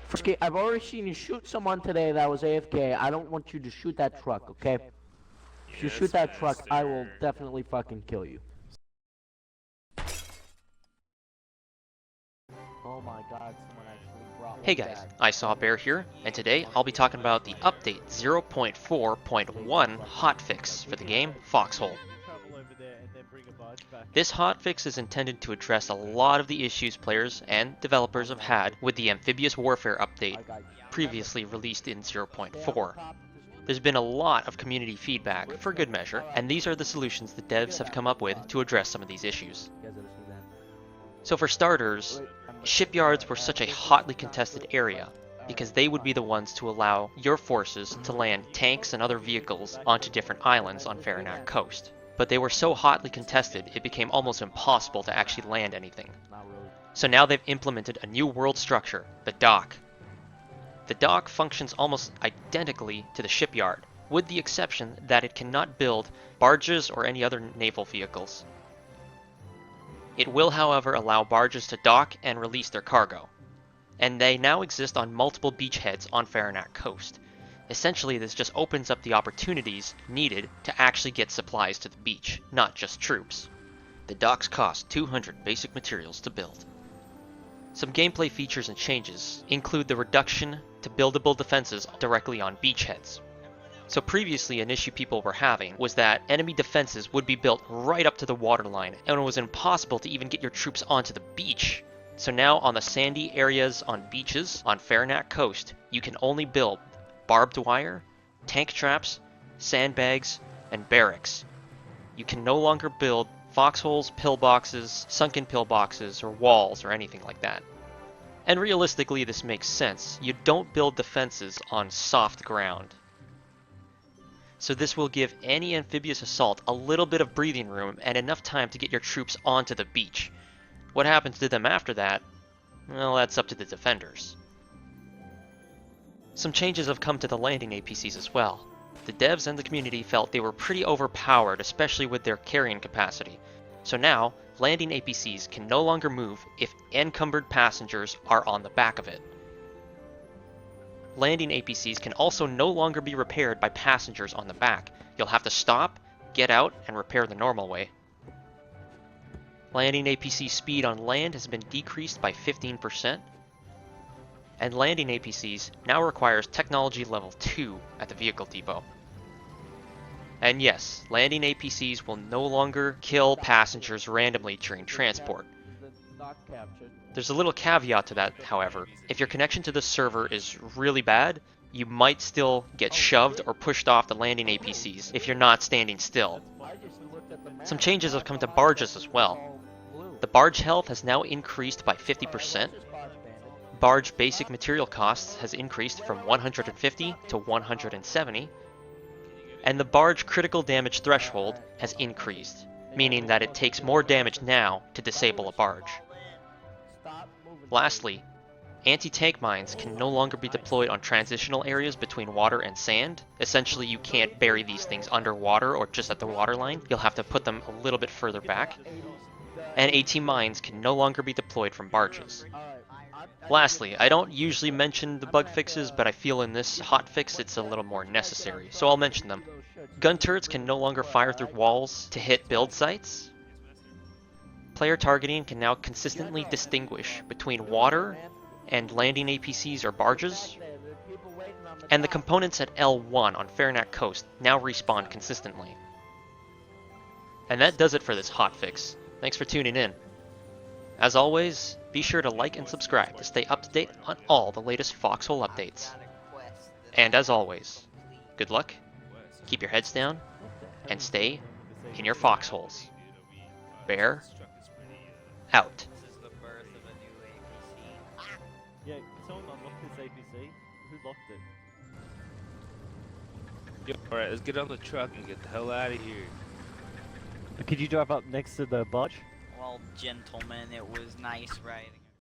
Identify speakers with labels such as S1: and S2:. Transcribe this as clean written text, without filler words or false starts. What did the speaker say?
S1: Frisky, I've already seen you shoot someone today that was AFK. I don't want you to shoot that truck, okay? If you shoot that truck, I will definitely fucking kill you. Oh my god, someone actually brought
S2: Hey
S1: one
S2: guys,
S1: back.
S2: I Saw Bear here, and today I'll be talking about the update 0.4.1 hotfix for the game Foxhole. This hotfix is intended to address a lot of the issues players and developers have had with the Amphibious Warfare update previously released in 0.4. There's been a lot of community feedback, for good measure, and these are the solutions the devs have come up with to address some of these issues. So for starters, shipyards were such a hotly contested area because they would be the ones to allow your forces to land tanks and other vehicles onto different islands on Farinac Coast. But they were so hotly contested it became almost impossible to actually land anything. So now they've implemented a new world structure, the dock. The dock functions almost identically to the shipyard, with the exception that it cannot build barges or any other naval vehicles. It will, however, allow barges to dock and release their cargo, and they now exist on multiple beachheads on Farinac Coast. Essentially, this just opens up the opportunities needed to actually get supplies to the beach, not just troops. The docks cost 200 basic materials to build. Some gameplay features and changes include the reduction to buildable defenses directly on beachheads. So previously an issue people were having was that enemy defenses would be built right up to the waterline, and it was impossible to even get your troops onto the beach. So now on the sandy areas on beaches on Farinac Coast, you can only build barbed wire, tank traps, sandbags, and barracks. You can no longer build foxholes, pillboxes, sunken pillboxes, or walls, or anything like that. And realistically, this makes sense. You don't build defenses on soft ground. So this will give any amphibious assault a little bit of breathing room and enough time to get your troops onto the beach. What happens to them after that? Well, that's up to the defenders. Some changes have come to the landing APCs as well. The devs and the community felt they were pretty overpowered, especially with their carrying capacity. So now, landing APCs can no longer move if encumbered passengers are on the back of it. Landing APCs can also no longer be repaired by passengers on the back. You'll have to stop, get out, and repair the normal way. Landing APC speed on land has been decreased by 15%. And landing APCs now requires technology level 2 at the vehicle depot. And yes, landing APCs will no longer kill passengers randomly during transport. There's a little caveat to that, however. If your connection to the server is really bad, you might still get shoved or pushed off the landing APCs if you're not standing still. Some changes have come to barges as well. The barge health has now increased by 50%. Barge basic material costs has increased from 150 to 170, and the barge critical damage threshold has increased, meaning that it takes more damage now to disable a barge. Lastly, anti-tank mines can no longer be deployed on transitional areas between water and sand. Essentially, you can't bury these things underwater or just at the waterline. You'll have to put them a little bit further back. And AT mines can no longer be deployed from barges. Lastly, I don't usually mention the bug fixes, but I feel in this hotfix it's a little more necessary, so I'll mention them. Gun turrets can no longer fire through walls to hit build sites. Player targeting can now consistently distinguish between water and landing APCs or barges. And the components at L1 on Farinac Coast now respawn consistently. And that does it for this hotfix. Thanks for tuning in. As always, be sure to like and subscribe to stay up to date on all the latest Foxhole updates. And as always, good luck, keep your heads down, and stay in your foxholes. Bear out.
S3: Yeah, someone unlocked this APC. Who locked it?
S4: Yo, alright, let's get on the truck and get the hell out of here.
S3: Could you drive up next to the barge?
S5: Well, gentlemen, it was nice riding.